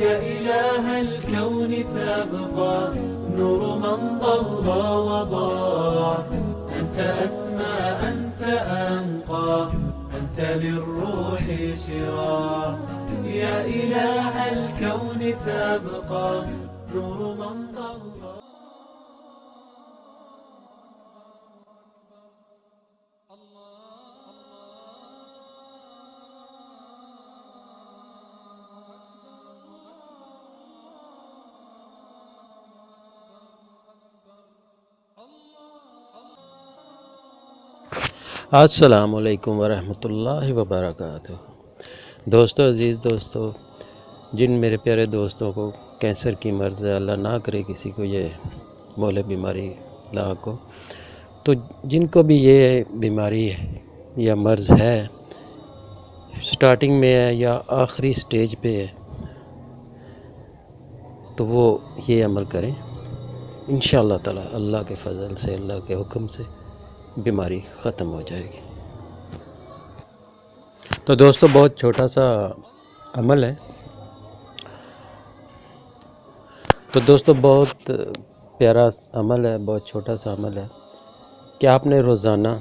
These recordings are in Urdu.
يا إله الكون تبقى نور من ضل وضاع. أنت أسمى أنت أنقى أنت للروح شراع. يا إله الكون تبقى نور من ضل. السلام علیکم ورحمۃ اللہ وبرکاتہ۔ دوستو، عزیز دوستو، جن میرے پیارے دوستوں کو کینسر کی مرض ہے، اللہ نہ کرے کسی کو یہ مولے بیماری لاحق ہو، تو جن کو بھی یہ بیماری یا مرض ہے، سٹارٹنگ میں ہے یا آخری سٹیج پہ ہے، تو وہ یہ عمل کریں، انشاءاللہ تعالی اللہ کے فضل سے، اللہ کے حکم سے بیماری ختم ہو جائے گی۔ تو دوستو، بہت چھوٹا سا عمل ہے، تو دوستو بہت پیارا عمل ہے، بہت چھوٹا سا عمل ہے کہ آپ نے روزانہ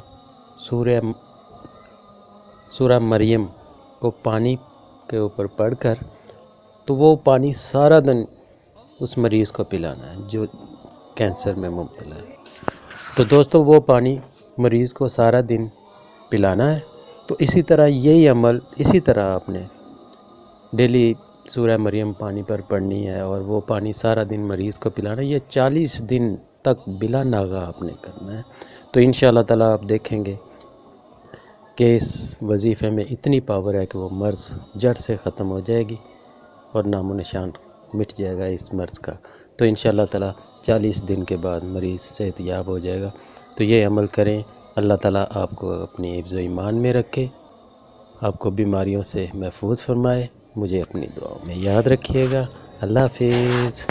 سورہ مریم کو پانی کے اوپر پڑھ کر، تو وہ پانی سارا دن اس مریض کو پلانا ہے جو کینسر میں مبتلا ہے۔ تو دوستو وہ پانی مریض کو سارا دن پلانا ہے۔ تو اسی طرح یہی عمل اسی طرح آپ نے ڈیلی سورہ مریم پانی پر پڑھنی ہے، اور وہ پانی سارا دن مریض کو پلانا ہے۔ یہ 40 دن تک بلا ناغہ آپ نے کرنا ہے۔ تو انشاءاللہ تعالیٰ آپ دیکھیں گے کہ اس وظیفے میں اتنی پاور ہے کہ وہ مرض جڑ سے ختم ہو جائے گی اور نام و نشان مٹ جائے گا اس مرض کا۔ تو انشاءاللہ تعالیٰ 40 دن کے بعد مریض صحت یاب ہو جائے گا۔ تو یہ عمل کریں، اللہ تعالیٰ آپ کو اپنی حفظ و ایمان میں رکھے، آپ کو بیماریوں سے محفوظ فرمائے۔ مجھے اپنی دعاؤں میں یاد رکھیے گا۔ اللہ حافظ۔